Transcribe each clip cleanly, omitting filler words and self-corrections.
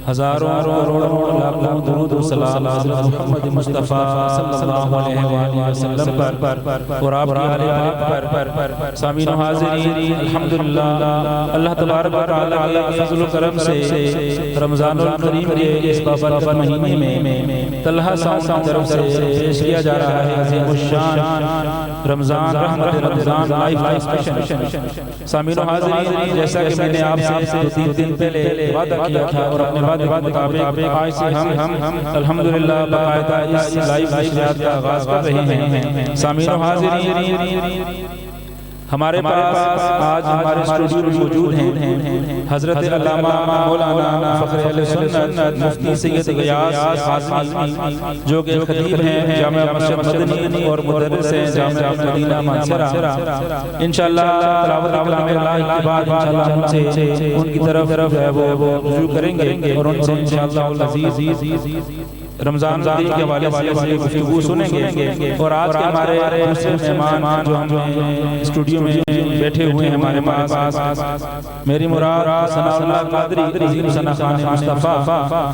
हजारों करोड़ों लाखों दुरूद व सलाम हज़रत मोहम्मद मुस्तफ़ा सल्लल्लाहु अलैहि वसल्लम पर और आपके आले पर सामीन हाज़िरीन अल्हम्दुलिल्लाह अल्लाह तबारक व तआला के फज़ल व करम से रमज़ानुल करीम के इस बाबरकत महीने में तलहा साउंड की तरफ से पेश किया जा रहा है अज़ीमुश्शान रमज़ान रहमत रमज़ान लाइव स्पेशल। सामीन हाज़िरीन, जैसा कि मैंने आपसे 2-3 दिन पहले वादा किया था और अपने वादे के मुताबिक आज से हम अल्हम्दुलिल्लाह बाकायदा इस लाइव नशरियात का आगाज़ कर रहे हैं। सामीन हाज़िरीन, हमारे पास आज हमारे स्टूडियो में मौजूद हैं हज़रत अल्लामा मौलाना फ़ख्र अहले सुन्नत मुफ्ती सैयद ग़ियास हाज़मी, जो कि खतीब हैं जामिया मस्जिद मदनी और मुदर्रिस हैं जामिया मदीना मानसरा। इंशाअल्लाह तिलावत कलाम अल्लाह के बाद इंशाअल्लाह उनसे उनकी तरफ वो रुजू करेंगे और उनसे इंशाअल्लाह अज़ीज़ रमज़ान के हवाले से गुफ्तगू सुनेंगे। और आज के हमारे दूसरे मेहमान जो हम स्टूडियो में बैठे हुए हैं हमारे पास, मेरी मुराद सनाउल्लाह कादरी अज़ीम सना खान मुस्तफ़ा,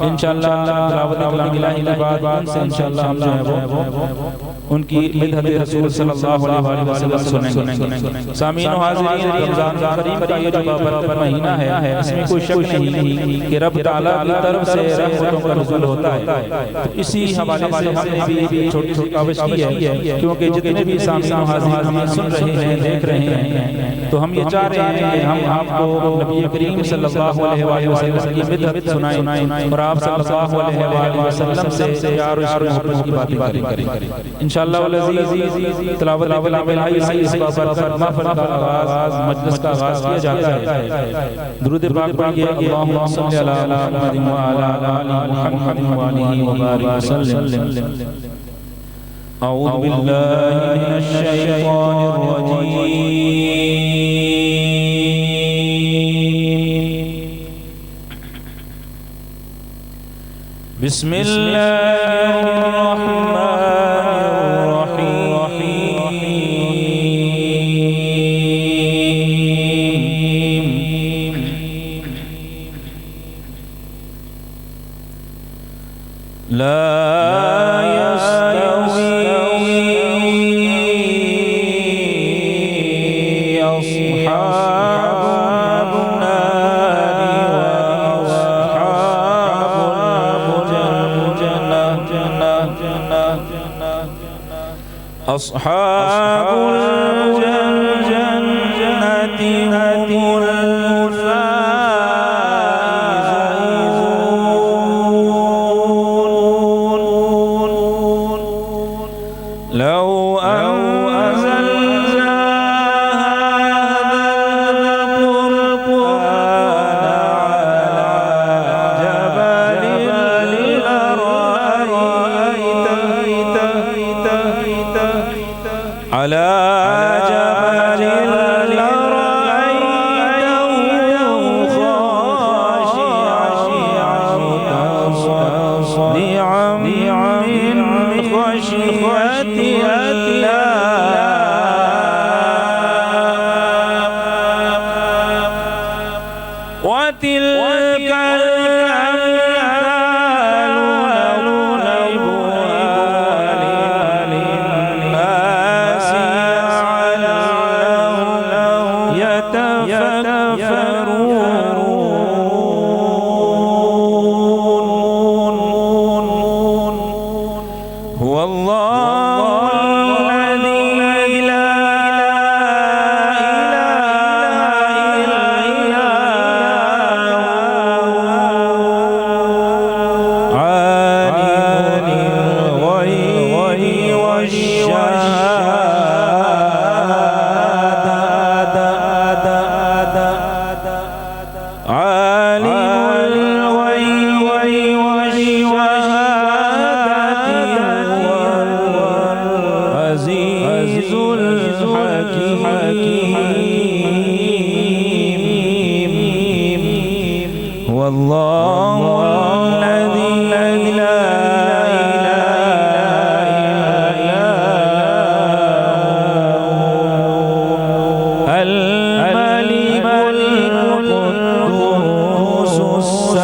इंशाअल्लाह तिलावत कलाम इलाही के बाद उनसे इंशाअल्लाह हम जो है वो उनकी मिदहत रसूल सल्लल्लाहु अलैहि वसल्लम सुनेंगे। सामीन हाज़िरीन, रमज़ान करीम का ये जो बाबरकत महीना है, इसमें कोई शक नहीं कि रब तआला की तरफ से रहमतों का नुज़ूल होता है। तो इसी हवाले से हमने भी छोटी छोटी काविश की है, क्योंकि जितने भी सामीन हाज़िरीन सुन रहे हैं देख रहे हैं, तो हम ये चाह रहे हैं कि हम आपको नबी करीम सल्लल्लाहु अलैहि वसल्लम की मिदहत सुनाएं और आप सल्लल्लाहु अलैहि वसल्लम से प्यार और मोहब्बत की बातें करें इंशाअल्लाह वल अज़ीज़। तिलावत कलाम इलाही से इस बाबरकत महफ़िल का आगाज़ मजलिस का आगाज़ किया जाता है। दुरूद पाक पढ़िए, अल्लाहुम्मा सल्लि अला मुहम्मद व अला आलि मुहम्मद व आलिहि व बारिक वसल्लिम। अऊज़ु बिल्लाहि मिनश शैतानिर रजीम। बिस्मिल्लाहिर रहमानिर रहीम। ला अस्हाबुल जन्नति हुमुल फाइज़ून। लौ अंज़लना हाज़ल क़ुरआन अला जबलिन अला जबलिन लरअयतहु ख़ाशिअन मुतसद्दिअन मिन ख़शयतिल्लाह। वतिल्कल अम्सालु नज़रिबुहा लिन्नास लअल्लहुम यतफ़क्करून। हुवल्लाहु अल्लज़ी ला वल्लाहु अल्लज़ी ला इलाहा इल्ला हुवल मलिकुल कुद्दूस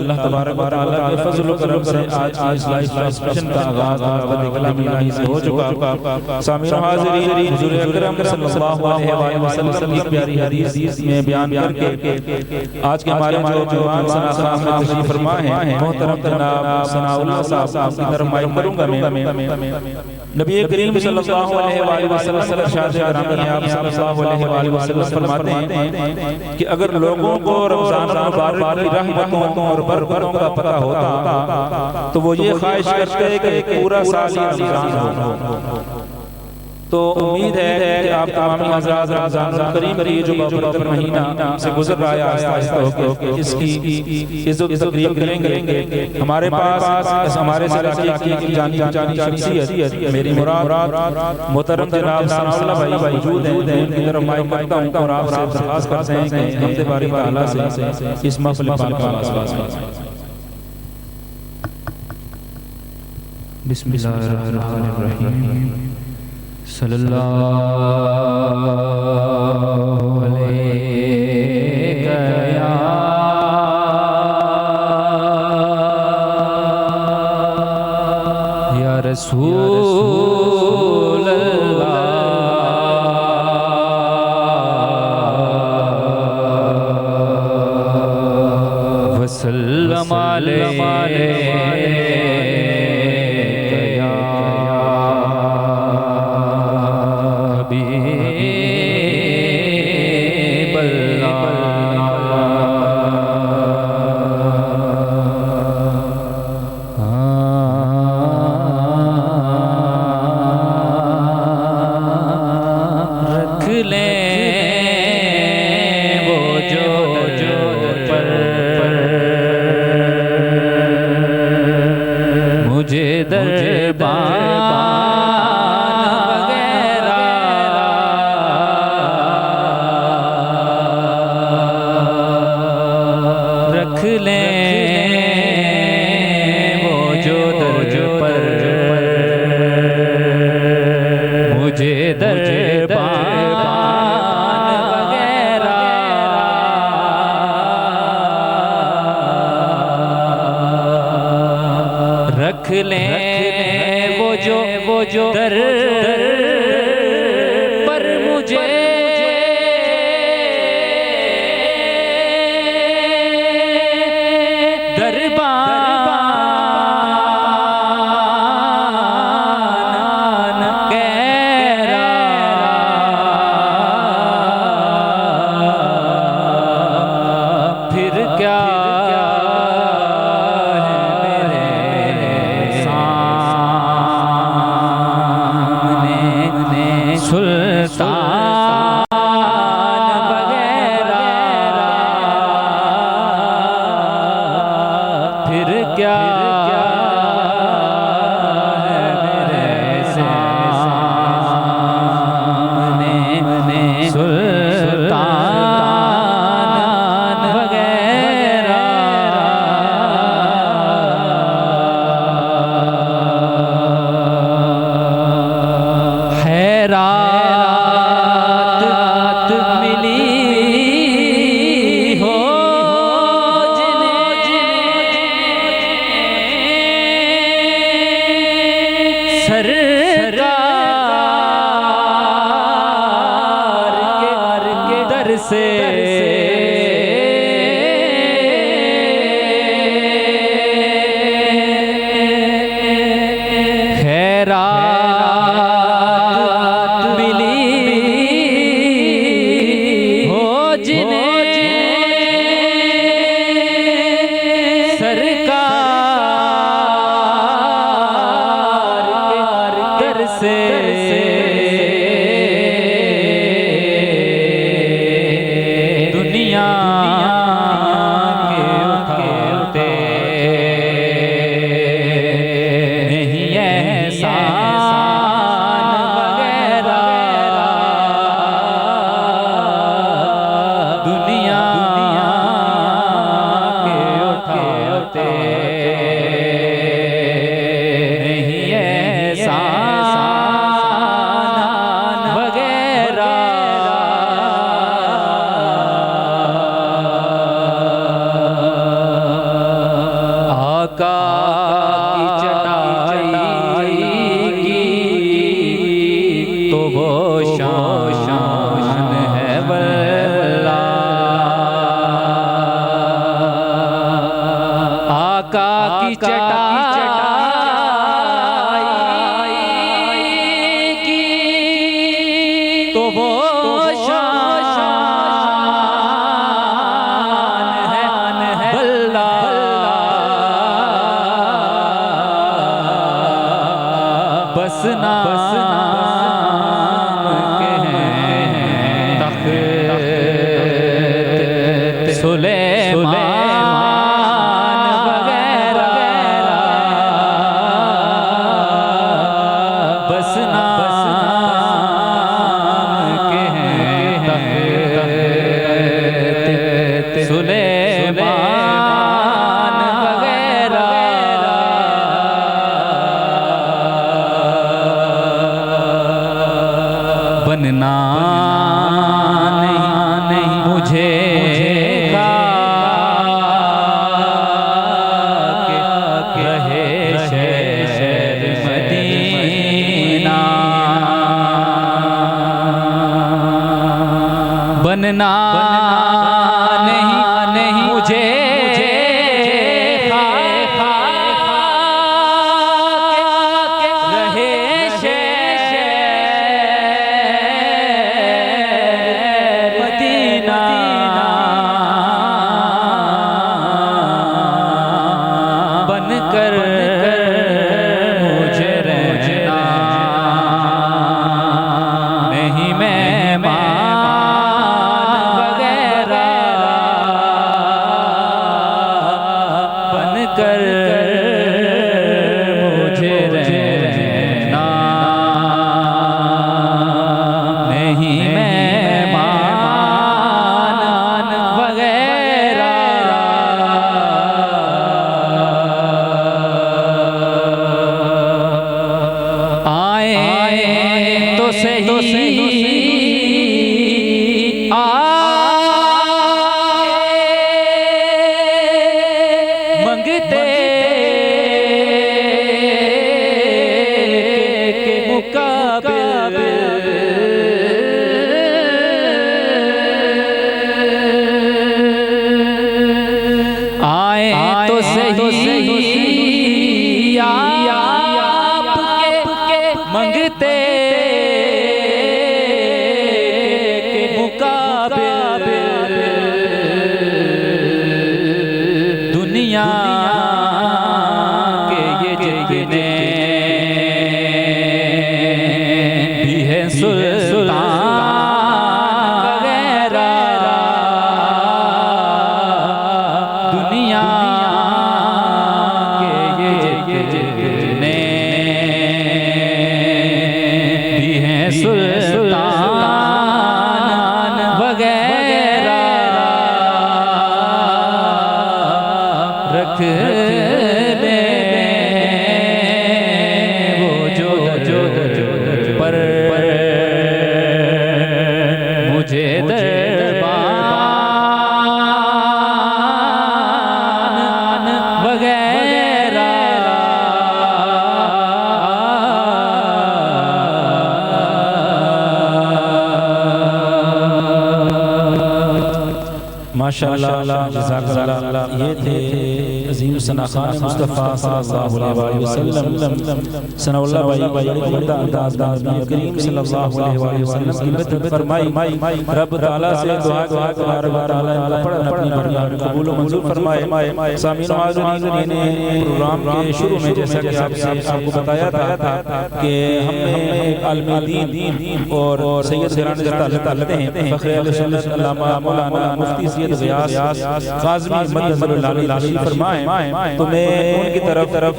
अल्लाह तबारक व तआला के फजल व करम से आज लाइव ट्रांसमिशन का आगाज़ कलाम इलाही से हो चुका। सामीर हाज़िरीन, हुज़ूर अकरम सल्लल्लाहु अलैहि वसल्लम की प्यारी हदीस में बयान करके आज के हमारे जो जवान सना में तशरीफ फरमा हैं मोहतरम जनाब सनाउल्लाह साहब की तरफ माइक करूंगा मैं। नबी करीम सल्लल्लाहु अलैहि वसल्लम इरशाद फरमाते हैं, आप सल्लल्लाहु अलैहि वसल्लम फरमाते हैं कि अगर लोगों को रमजान मुबारक की रहमतों और बरकतों का पता होता तो वो ये ख्वाहिश करते हैं कि पूरा साल रमजान हो। तो उम्मीद है कि आप तमाम हज़रात रमजान करीम की जो बरकत महीना से गुजर रहा है आहिस्ता आहिस्ता होकर इसकी इज्जत तकरीम करेंगे। हमारे पास हमारे सिलसिले की जानी शख्सियत मेरी मुराद मोहतरम जनाब सनाउल्लाह भाई मौजूद हैं। उनकी तरफ माइक करता हूं और आपसे दरख्वास्त करते हैं कि हमसे बारी ताला से इस महफिल पाक का आगाज़ करें। बिस्मिल्लाहिर्रहमानिर्रहीम। सल्लल्लाहु अलैहि या रसूल अल्लाह वसल्लम अलैहि चटाई की तो वो शान है वल्लाह बस नाम के हैं तख्त सुलेमान वगैरह बस नाम के हैं तख्त सुलेमान वगैरह बनना नहीं मुझे रहे शहर मदीना बनना नहीं मुझे बनकर मुझे रहना नहीं मेहमान वगैरह बनकर मुझे रहना नहीं मेहमान वगैरह आए तो सही मंगते के मुकाबिल आए तो सही आपके मंगते के मुकाबिल दुनिया के ये जितने भी है सुल्तान वगैरह दुनिया के ये जितने भी हैं सुल्तान वगैरह रख ले वो जो पर मुझे दरबान वगैरह माशाअल्लाह जज़ाकल्लाह। ये थे अज़ीम सना खान मुस्तफ़ा सल्लल्लाहु अलैहि वसल्लम सनाउल्लाह भाई उम्दा अंदाज़ में नबी करीम सल्लल्लाहु अलैहि वसल्लम की मदद फरमाई। रब तआला से दुआ तबारक व तआला इनका पढ़ना अपनी कबूल व मंजूर फरमाए। सामीन हाज़रीन ने प्रोग्राम के शुरू में जैसा कि आपको बताया था कि हमने आलमी दीन और सैयद घराने से ताल्लुक़ हैं फ़ख्र अहले सुन्नत अल्लामा मौलाना मुफ्ती सैयद ग़ियास क़ाज़मी मददुल्लाह अलैहि फरमाए। तो मैं उनकी तरफ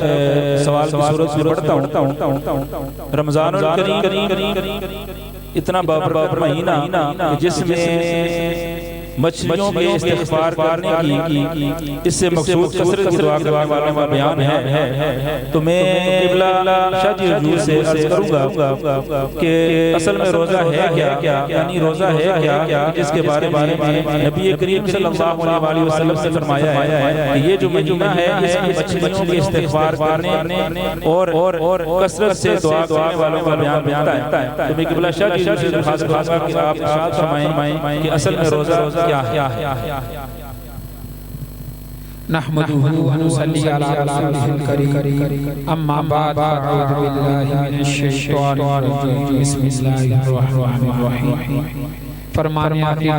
सवाल की सूरत में पढ़ता हूँ। रमज़ानुल करीम इतना बाबर महीना जिसमें मछलियों के इस्तिग़फ़ार करने की इससे मक़सूद कसरत की दुआ करने वालों का बयान है। तो मैं क़िबला शाह जी हुज़ूर से अर्ज़ करूँगा कि असल में रोज़ा है क्या, यानी रोज़ा है क्या जिसके बारे में नबी करीम सल्लल्लाहु अलैहि वसल्लम से फरमाया है कि ये जो महीना है इसमें मछलियों के इस्तिग़फ़ार करने और कसरत से दुआ करने वालों का बयान मिलता है। तो मैं क़िबला शाह जी हुज़ूर से ख़ास ख़ास कि आप इरशाद फरमाएं कि असल में रोज़ा क्या है। नहमदुहु व नुसल्ली अला रसूलिहिल करीम अम्मा बाद अऊज़ु बिल्लाहि मिनश शैतानिर रजीम बिस्मिल्लाहिर रहमानिर रहीम। फरमाने आखिरी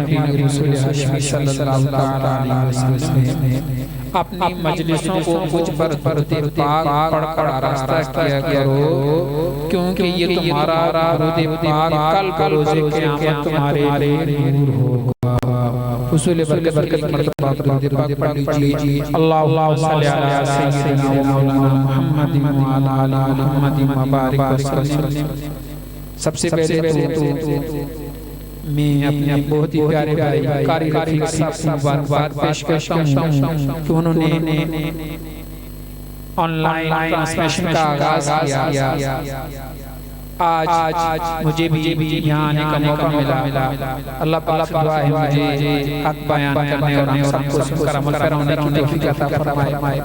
रसूल सल्लल्लाहु अलैहि वसल्लम ने अपनी मजलिसों को मुझ पर दरूद पाक पढ़कर आरास्ता किया करो, क्योंकि ये तुम्हारा दरूद पाक कल बरोज़े क़यामत तुम्हारे लिए नूर होगा। हुसूल बरकत मर्तबा दरूद पाक पढ़ लीजिए। अल्लाहुम्मा सल्लि अला सय्यिदिना व मौलाना मुहम्मदिन व अला आलि मुहम्मदिन व बारिक वसल्लम। सबसे पहले तो मैं अपने बहुत ही प्यारे भाई कारी रफीक साहब से मुबारकबाद पेश करता हूँ कि उन्होंने ऑनलाइन ट्रांसमिशन का आगाज किया। आज मुझे भी यहाँ आने का मौका मिला। अल्लाह पाक से दुआ है मुझे हक बयान करने और हम सबको सुनकर अमल करने की तौफीक अता फरमाए।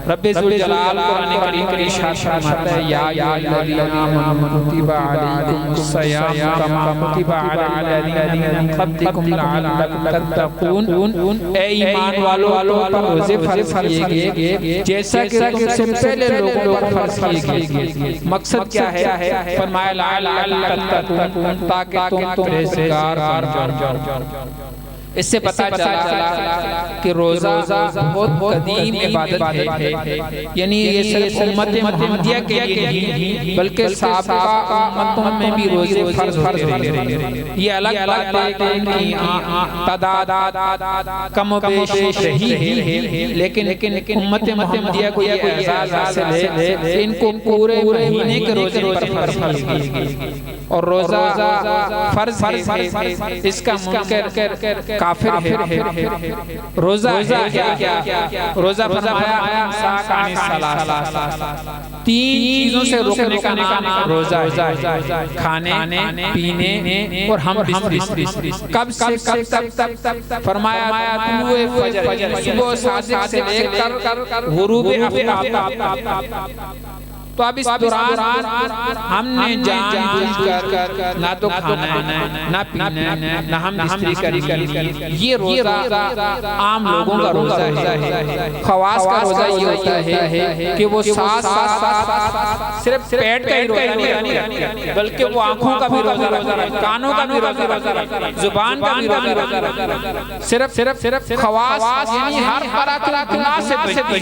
रब्बे ज़ुल जलाल कुरान करीम में इरशाद फरमाता है, या अय्युहल्लज़ीना आमनू कुतिबा अलैकुमुस सियाम कमा कुतिबा अलल लज़ीना मिन क़ब्लिकुम लअल्लकुम तत्तक़ून। ए ईमान वालों पर रोज़े फर्ज किए गए जैसा कि उससे पहले लोगों पर फर्ज किए गए। मकसद क्या है? फरमाया ताकि तुम परहेज़गार बन जाओ। इससे पता चला कि रोज़ा बहुत कदीम इबादत है, यानी ये सिर्फ उम्मत मुहम्मदिया के लिए नहीं बल्कि साबिक़ा उम्मतों में भी रोज़े फर्ज हैं। ये अलग बात है कि तादाद कम बेश रही है, लेकिन उम्मत मुहम्मदिया को ये एजाज़ हासिल है इनको पूरे महीने के रोज़े पर फर्ज है। और रोज़ा फर्ज है, इसका मुनकर काफिर है। रोज़ा क्या? रोज़ा फरमाया तीन चीजों से रोकने का नाम रोज़ा है, खाने पीने और हम कब से कब तक? फरमाया तूए फजर, सुबह सादिक से लेकर गुरूब आफ्ताब। तो अब इस दौरान हमने जानबूझकर ना तो खाना है, ना पीना है, ना हम इस्त्री करेंगे। ये रोज़ा आम लोगों का रोज़ा है। खवास का रोज़ा ये होता है कि वो साथ सिर्फ पेट का ही रोज़ा नहीं रखते, बल्कि वो आँखों का भी रोज़ा रखता है, कानों का भी रोज़ा रखता है, जुबान का भी रोज़ा रखता है। सिर्फ खवास यानी हर तरह के गुनाह से बचती।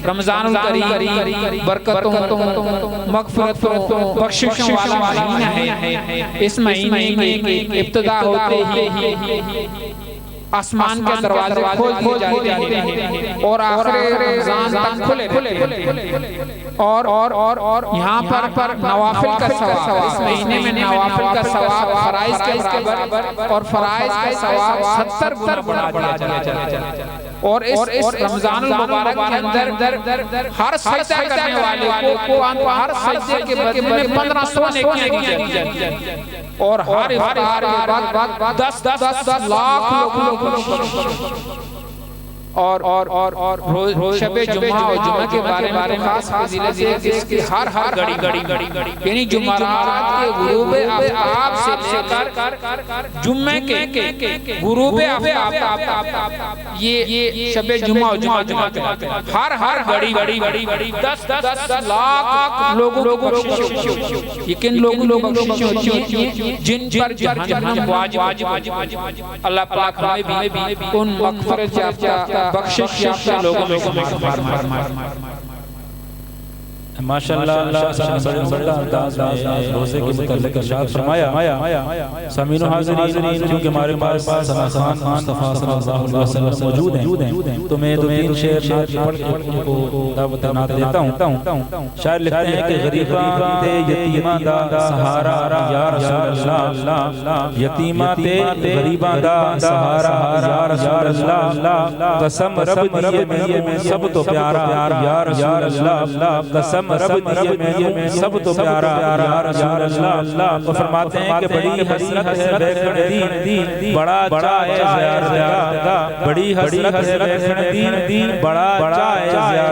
रमज़ानुल करीम बरकतों मग़फ़िरतों बख्शिशों वाला महीना है। इस महीने की इब्तिदा होते ही आसमान के दरवाजे खोल दिए जाते हैं और आखिर रमज़ान तक खुले। और यहाँ पर नवाफिल का सवाब, इस महीने में नवाफिल का सवाब फराइज के बराबर और फराइज का सवाब 70 गुना बढ़ा दिया जाता है। और इस रमज़ानुल मुबारक के अंदर हर सजदा करने वाले को हर सजदे के बदले 1500 नेकियां दी जाती और हर इफ्तार के बाद 10 लाख लोगों और शबे जुमा और जुमा के बारे में खास फजीलत है कि इसकी हर घड़ी यानी जुमेरात के गुरूब आफ्ताब से लेकर जुम्मे के गुरूब आफ्ताब ये शबे जुमा और जुमा के हर घड़ी 10 लाख लोगों को ये किन लोगों को होती है जिन पर जहन्नम वाजिब। अल्लाह पाक हमें भी उन मग़फ़िरत याफ्ता बख्शिश लोगों में माशाअल्लाह रोज़े के मुताल्लिक़ इरशाद फरमाया। सामीनो हाज़िरीन, क्योंकि हमारे पास सलासान मुस्तफ़ा सल्लल्लाहु अलैहि वसल्लम मौजूद हैं तो मैं दो शेर पढ़ के उनको दावत नात देता हूँ। शायर लिखते हैं कि गरीबा ते यतीमा दा सहारा या रसूल अल्लाह, यतीमा ते गरीबा दा सहारा या रसूल अल्लाह, कसम रब दिए में सब तो प्यारा या रसूल अल्लाह, कसम रब दिए में सब तो प्यारा या रसूल अल्लाह। तो फरमाते हैं कि बड़ी हसरत है देखने दी, बड़ा चाहे ज़ियारत, बड़ी हसरत है देखने दी, बड़ा चाहे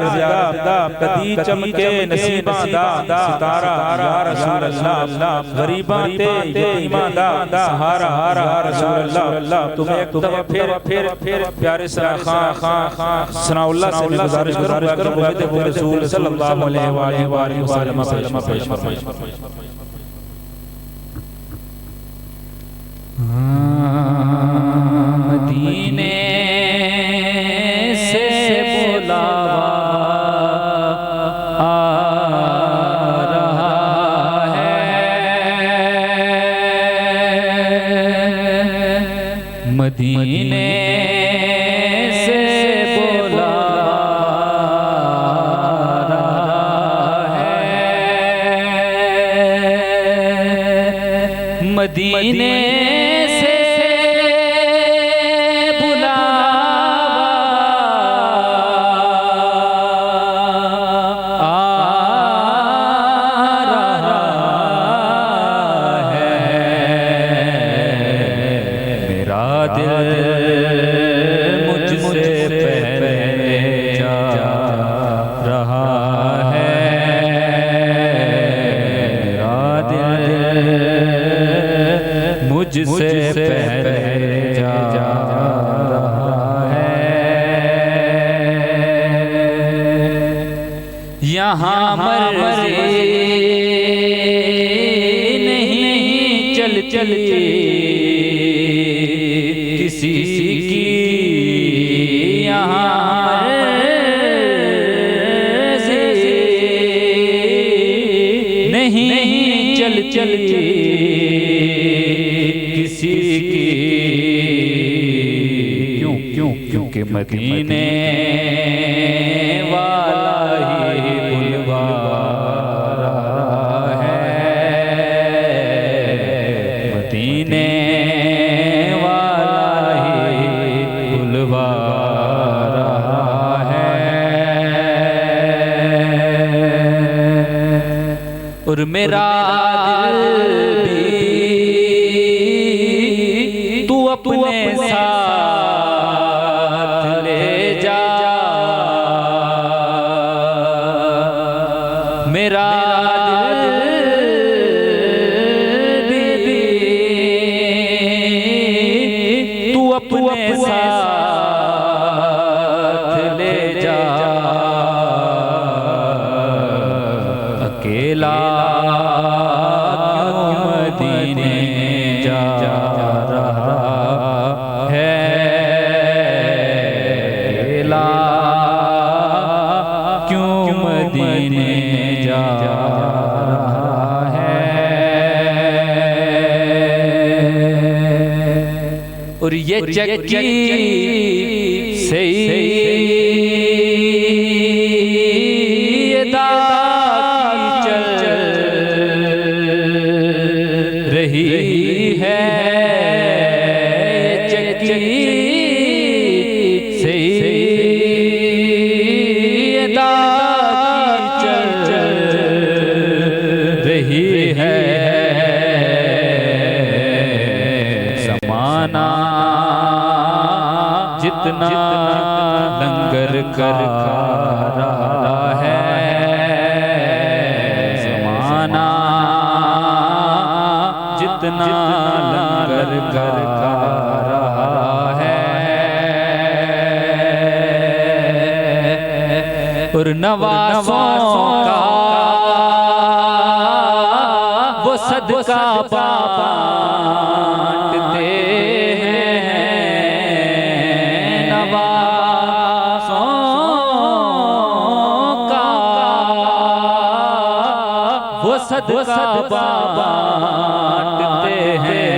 ज़ियारत, कदी चमके नसीबा दा सितारा या रसूल अल्लाह गरीबां ते यतीमां दा सहारा या रसूल अल्लाह। तुम एक दफा फिर प्यारे खां सनाउल्लाह से गुजारिश करो मुहम्मद रसूल सल्लल्लाहु अलैहि वसल्लम पेश फरमाइए। मदीने से बुलावा आ रहा है, मदीने से बुला रहा है, मदीने मुझसे पहले जा रहा है। यहाँ मर्ज़ी नहीं चलती किसी की, यहाँ मर्ज़ी नहीं चलती किसी की। क्योंकि मदीने वाला ही बुलवा रहा है, मदीने वाला ही बुलवा रहा है। और मेरा दिल भी तू अपने साथ ले जा, मेरा दिल भी तू अपने साथ ले जा। अकेला क्यों मदीने जा रहा है, अकेला क्यों मदीने जा रहा है। और ये चक्की सईदा चल रही है, चक्की सईदा चल रही है। ज़माना जितना लंगर कर रहा है, ज़माना जितना लंगर कर रहा है। और नवाज़ों का वो सदका बांटते हैं, नवाज़ों का वो सदका बांटते हैं।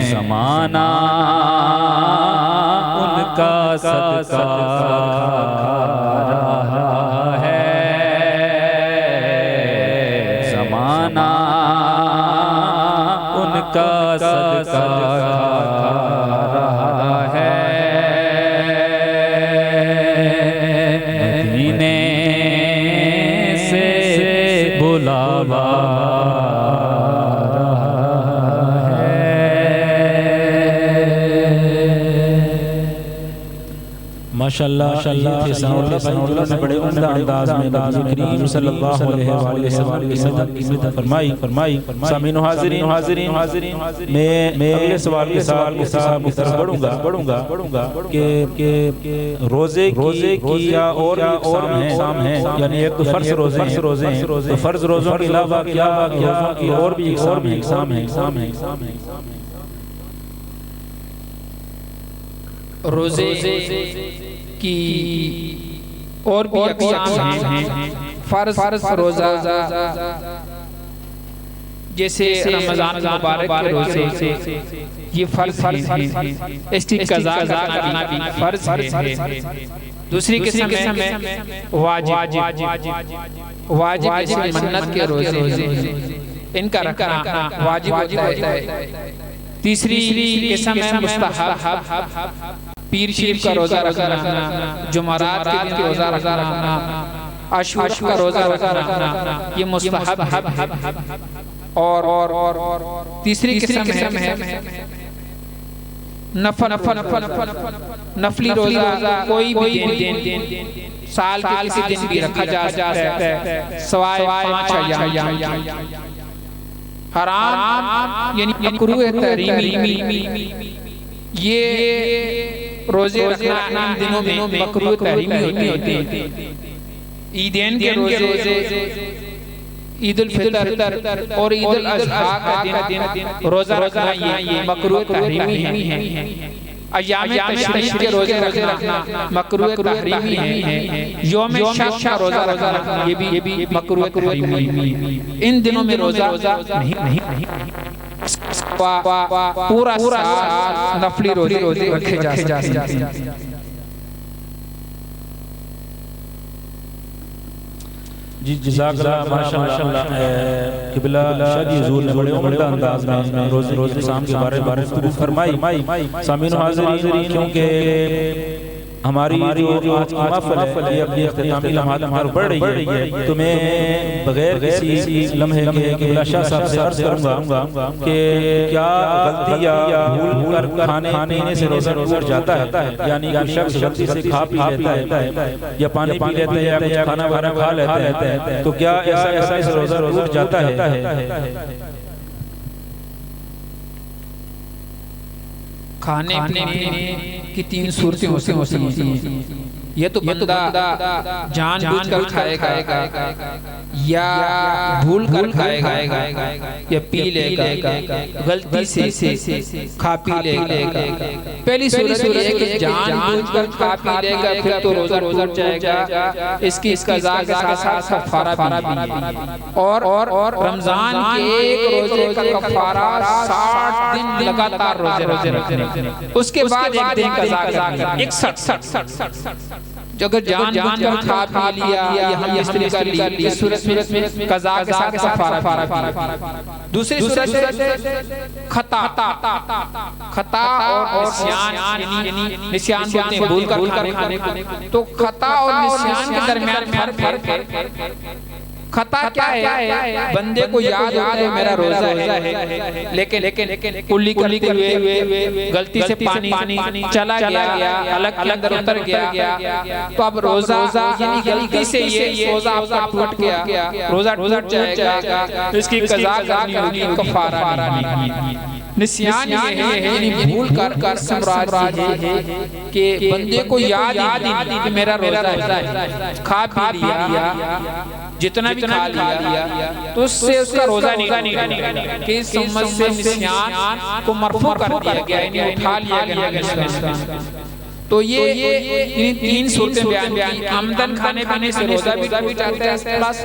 ज़माना उनका सदका रहा है, ज़माना उनका सदका रहा है। मदीने से बुलावा रहा है। माशाअल्लाह थे सनाउल्लाह ने बड़े उम्दा अंदाज में नबी करीम सल्लल्लाहु अलैहि वसल्लम की मदद फरमाई। सामीन हाज़िरीन मैं अगले सवाल के साथ बढ़ूंगा कि रोजे की या और इक़साम है, यानी एक तो फर्ज रोजे हैं, तो फर्ज रोजों के अलावा क्या रोजों की और भी इक़साम है। रोजे की और भी अक़साम हैं। फर्ज रोजा जैसे रमजान मुबारक के रोजे ये फर्ज हैं, इसकी क़ज़ा करना भी फर्ज है। दूसरी किस्म है वाजिब मन्नत के रोजे इनका रखना वाजिब होता है। तीसरी किस्म है मुस्तहब, पीर शरीफ का रोजा रखना, जुमरात के दिन रोजा रखना, आशूरा का रोजा रखना, ये मुस्तहब है। और तीसरी किस्म है नफली रोजा, कोई भी दिन साल के किसी दिन भी रखा जा सकता है सवाए 5 अय्याम। हराम यानी मकरूह तहरीमी, ये रोजे रखना इन दिनों में मकरूह तहरीमी होते हैं। ईदैन के रोजे, ईद उल फितर और ईद उल अज़हा का दिन रोजा रखना ये मकरूह तहरीमी है। अय्याम तशरीक के रोजे रखना मकरूह तहरीमी है। यौम शक का रोजा रखना ये भी मकरूह तहरीमी है। इन दिनों में रोजा नहीं पूरा साल नफली रोजे रखे जा सकते हैं। जी जज़ाकल्लाह माशाअल्लाह। क़िबला शादी हुज़ूर ने बड़े उम्दा अंदाज में रोज़े शाम के बारे में फरमाई। सामीन हाज़िरीन, क्योंकि हमारी जो आज की महफ़िल है ये अपनी इख्तितामी लम्हात में बढ़ रही है, तो मैं बगैर किसी लम्हे के क़िबला शाह साहब से अर्ज़ करूँगा कि क्या गलती या भूल कर खाने पीने से रोज़ा टूट जाता है, यानी कोई शख्स गलती से खा पी लेता है या पानी पी लेता है या खाना खा लेता है, तो क्या ऐसा रोज़ा टूट जाता है? खाने पीने की 3 सूरतें होती हैं। ये तो बंदा जानबूझकर खाएगा या भूल कर खाएगा या पी लेगा, गलती से खा पी लेगा। पहली सूरत ये है कि जानबूझकर खा पी लेगा फिर तो रोजा टूट जाएगा, इसकी क़ज़ा के साथ कफ़ारा भी। और रमजान के एक रोजे का कफ़ारा 60 दिन लगातार रोजे रखने, उसके बाद एक दिन क़ज़ा करनी, 61 अगर जानबूझकर खा पी लिया या हम इस्त्री कर ली, इस सूरत में क़ज़ा के साथ कफ़ारा भी। दूसरी सूरत खता और निस्यान, यानी निस्यान बोलते हैं भूल कर खाने को। तो खता और निस्यान के दरमियान फर्क है। खता क्या है? बंदे को याद है मेरा रोजा है, लेकिन कुल्ली करते हुए गलती से पानी चला गया, अलग अंदर उतर गया, तो अब रोजा यानी गलती से ये रोजा आपका टूट गया, रोजा टूट जाएगा, इसकी क़ज़ा करनी होगी, कफ़ारा नहीं। निस्यान ये है यानी भूल कर समराज है कि बंदे को याद ही नहीं कि मेरा रोजा है, खा पी लिया, जितना भी खा लिया तो उससे उसका रोजा नहीं कि इस सम्मत से निस्यान को मरफू कर दिया गया, यानी उठा लिया गया। तो ये 3 सूरतें बयान की। आमदन खाने पीने से रोजा भी जाता है, प्लस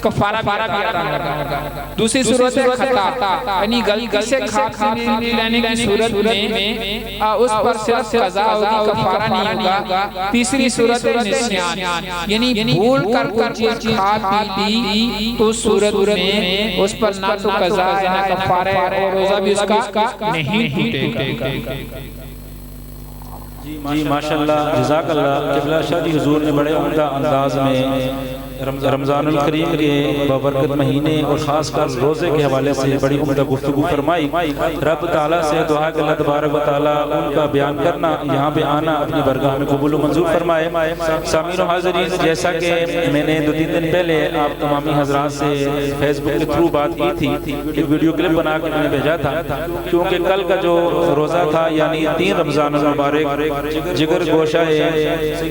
कफ़ारा भी अदा होगा। दूसरी सूरत है खता, यानी गलती से खा पी लेने की सूरत में उस पर सिर्फ क़ज़ा होगी, कफ़ारा नहीं होगा। तीसरी सूरत है निस्यान, यानी भूल कर खा पी तो उस सूरत में उस पर ना तो क़ज़ा है ना कफ़ारा है, और रोजा भी उसका नहीं टूटेगा। जी माशाअल्लाह, जज़ाकल्लाह। क़िबला शादी हुज़ूर ने बड़े उम्दा अंदाज में रमज़ानुल करीम के बबरकत महीने और ख़ासकर रोज़े के हवाले से बड़ी उम्दा गुफ्तगू फरमाई। रब ताला से दुआ कि अल्लाह तबारक व तआला उनका बयान करना, यहाँ पे आना अपनी बरगाह में कबूल मंजूर फरमाए। सामीन व हाज़रीन, जैसा कि मैंने 2-3 दिन पहले आप तमामी हज़रात से फेसबुक के थ्रू बात की थी, एक वीडियो क्लिप बना के मैंने भेजा था, क्योंकि कल का जो रोज़ा था यानी 3 रमज़ानुल मुबारक जिगर गोशा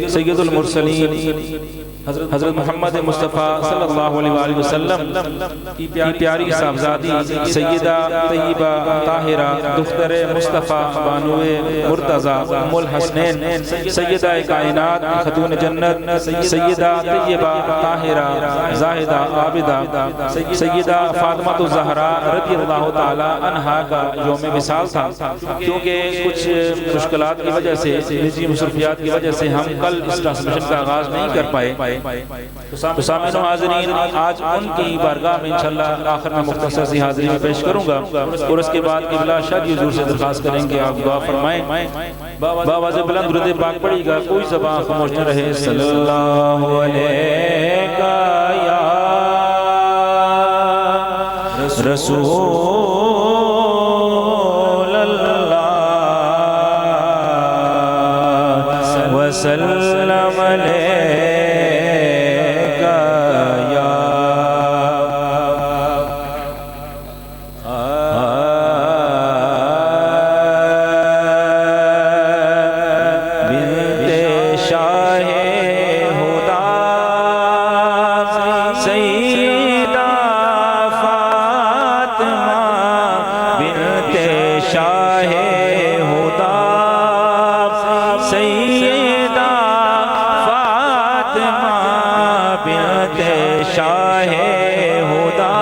सैयदुल मुरसलीन हज़रत मोहम्मद मुस्तफ़ा सल्लल्लाहु अलैहि वसल्लम की प्यारी साहबजादी सैयदा तय्यबा ताहिरा दुख्तरे मुस्तफ़ा बानुए मुर्तज़ा उम्मुल हसनैन सैयदा कायनात खतून जन्नत सैयदा तय्यबा ताहिरा ज़ाहिदा आबिदा सैयदा फातिमा ज़हरा रज़ियल्लाहु ताला अन्हा का यौम विसाल था। क्योंकि कुछ मुश्किलात की वजह से, निजी मसरूफियात की वजह से हम कल इस ट्रांसमिशन का आगाज़ नहीं कर पाए। तो सामीन हाज़रीन, आज उनकी बारगाह में इंशाअल्लाह आखिर में मुख्तसर सी हाज़िरी में पेश करूँगा और उसके बाद क़िबला शाह जी हुज़ूर से दरख्वास्त करेंगे आप दुआ फरमाएं। बावाज़ बुलंद दुरूद पाक पढ़िएगा, कोई ज़बान खामोश न रहे। सल्लल्लाहु अलैका या रसूल अल्लाह वसल्लम अलैका या बिन्ते शाहे हुदा सैयदा फातिमा बिन्ते शाहे हुदा सैयदा फातिमा बिन्ते शाहे हुदा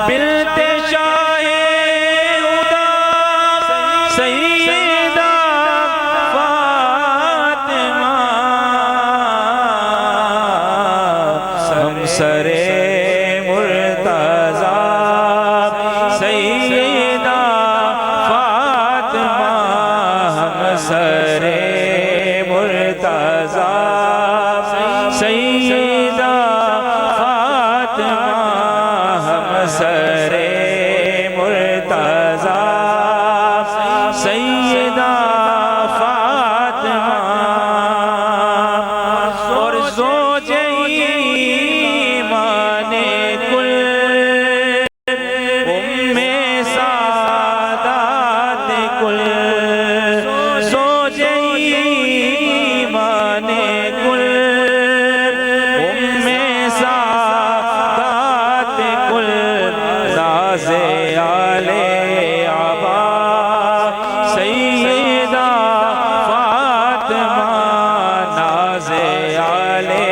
बिन्ते शाहे हुदा सैयदा फातिमा हमसरे मुर्तज़ा सैयदा फातिमा हमसरे मुर्तज़ा सैयदा फातिमा हमसरे मुर्तज़ा सैयदा फातिमा और ज़ौजे ईमाने कुल उम्मे सादात कुल ज़ौजे ईमाने कुल उम्मे सादात कुल नाज़े आले आबा सैयदा फातिमा नाज़े आले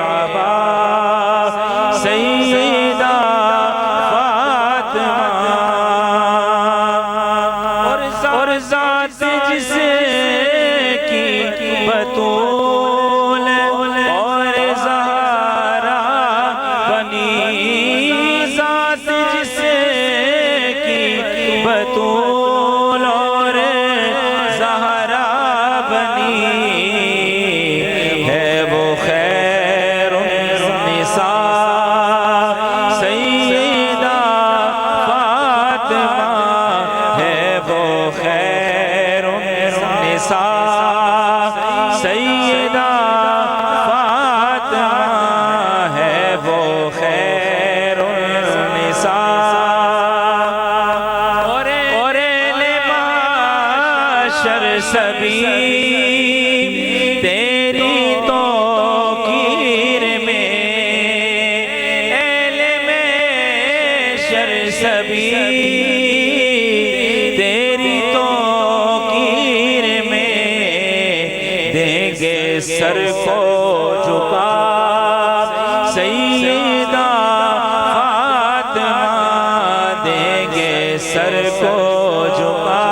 आबा सैयदा फातिमा और ज़ात जिसकी बतूल और ज़हरा बनी ज़ात जिसकी बतूल और ज़हरा बनी है वो खैरुन्निसा सैयदा फातिमा है वो खैरुन्निसा सैयदा फातिमा है वो खैरुन्निसा और माशर सभी तेरी तौकीर में शर सभी तेरी तौकीर में देंगे सर को झुका सैयदा फातिमा देंगे सर को झुका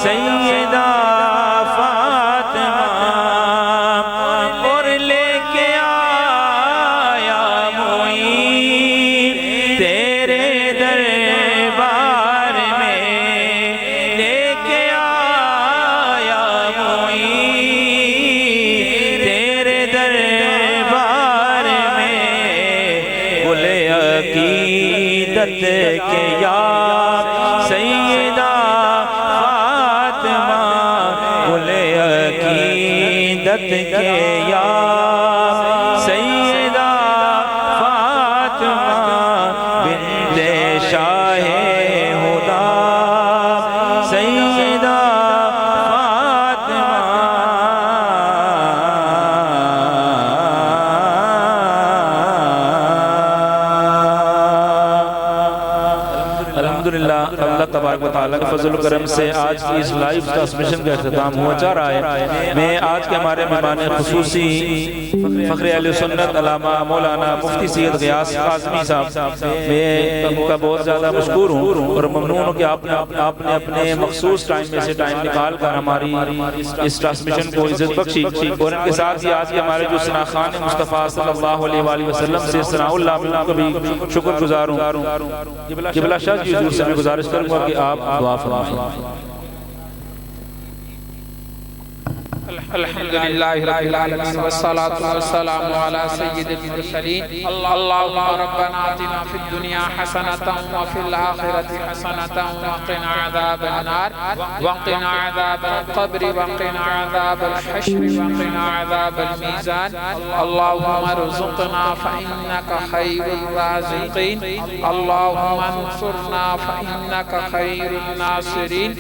सैयदा फातिमा और लेके आया मुईन तेरे दरबार में लेके आया मुईन तेरे के या सैयदा फातिमा, कुले अकीदत के या सैयदा फातिमा, बिन्ते शाहे हुदा सैयदा अल्लाह तबारक व तआला के फजल करम से आज की इस लाइव ट्रांसमिशन का अख्ताम हुआ जा रहा है। मैं आज के हमारे मेहमान खुसूसी फ़ख्र अहले सुन्नत अल्लामा मौलाना मुफ्ती सैयद ग़ियास काज़मी साहब, मैं उनका बहुत ज़्यादा मशकूर हूँ और ममनून हूँ कि आपने अपने मखसूस टाइम में से टाइम निकाल कर हमारी इस ट्रांसमिशन को इज़्ज़त बख्शी। और इनके साथ ही आज के हमारे जो सनाख़ान मुस्तफ़ा सल्लल्लाहु अलैहि वसल्लम से सनाउल्लाह, मैं उनका भी शुक्रगुज़ार हूँ। क़िबला शाह जी हुज़ूर से मैं गुजारिश करूँगा कि आप दुआ फरमाएं। अल्हम्दुलिल्लाहि रब्बिल आलमीन वस्सलातु वस्सलामु अला सय्यिदिल मुरसलीन। अल्लाहुम्मा रब्बना आतिना फिद दुनिया हसनतन व फिल आखिरति हसनतन व क़िना अज़ाबन नार व क़िना अज़ाबल क़ब्र व क़िना अज़ाबल हश्र व क़िना अज़ाबल मीज़ान। अल्लाहुम्मा रज़ुक़ना फ़इन्नका खैरुर राज़िक़ीन। अल्लाहुम्मा अंसुरना फ़इन्नका खैरुन नासिरीन।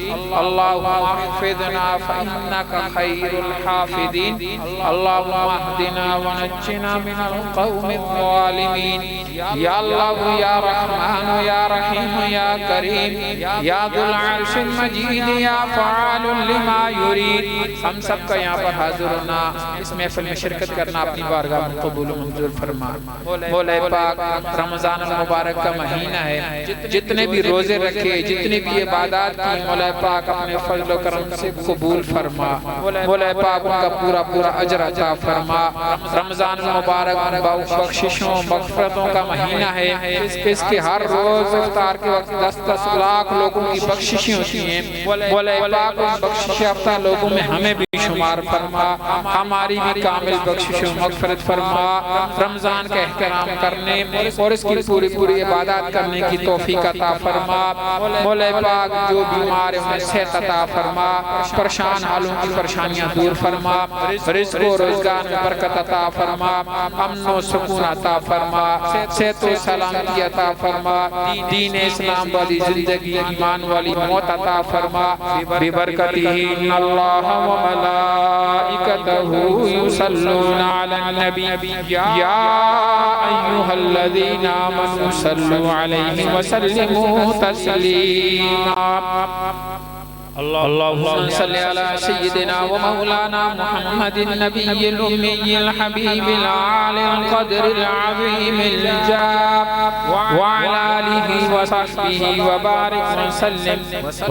अल्लाहुम्मा अहफ़िज़ना फ़इन्नका खैरुल हाफिदीन। अल्लाहुम्मा अहदिना व नज्जिना मिनल क़ौमिज़ ज़ालिमीन। या अल्लाह या रहमान या रहीम या करीम या दुल अर्शिल मजीद या फ़आलुल लिमा युरीद। हम सब का यहाँ पर हाज़िर होना, इस महफ़िल में शिरकत करना अपनी बारगाह में कबूल व मंजूर फरमा। मौला पाक रमज़ान मुबारक का महीना है, जितने भी रोज़े रखे, जितनी भी इबादत की, मौला पाक अपने फज़ल व करम से कबूल फरमा। मौला पाक उनका पूरा पूरा अजर अता फरमा। रमज़ान मुबारक बख्शिशों मग़फ़िरतों का महीना है, इसके हर रोज़ इफ्तार के वक्त 10-10 लाख लोगों की बख्शिशें होती हैं। मौला पाक उन बख्शिश याफ्ता लोगों में हमें भी शुमार फरमा, हमारी भी कामिल बख्शिश मग़फ़िरत फरमा। रमज़ान का एहतराम करने और इसकी पूरी पूरी इबादत करने की तौफ़ीक़ अता फरमा। मौला पाक जो बीमार है उन्हें सेहत अता फरमा, परेशान हालों की परेशानियां दूर फरमा, रिज़्क़ और रोज़गार में बरकत अता फरमा, अमन और सुकून अता फरमा, सेहत और सलामती अता फरमा, दीन इस्लाम वाली ज़िंदगी, ईमान वाली मौत अता फरमा। बिबरकतिही इन्नल्लाह व मलाइकतहू युसल्लूना अलन नबी या अय्युहल्लज़ीना आमनू सल्लू अलैहि व सल्लिमू तस्लीमा। अल्लाहुम्मा सल्लि अला सय्यिदिना व मौलाना मुहम्मदिन नबिय्यिल उम्मिय्यिल हबीबिल आलिल क़द्रिल अज़ीमिल जाह व अला आलिहि व सहबिहि व बारिक व सल्लिम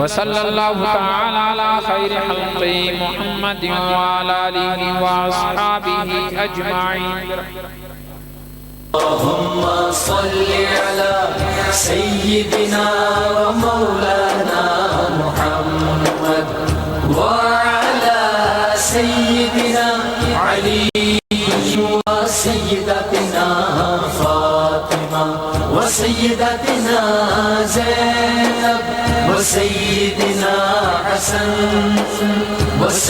व सल्लल्लाहु तआला अला खैरि खल्क़ि मुहम्मदिन व अला आलिहि व अस्हाबिहि अजमाइन। अल्लाहुम्मा सल्लि अला सय्यिदिना व मौलाना मुहम्मद व अला सय्यिदिना अली व सय्यिदतिना फातिमा व सय्यिदतिना ज़ैनब व सय्यिदिना हसन व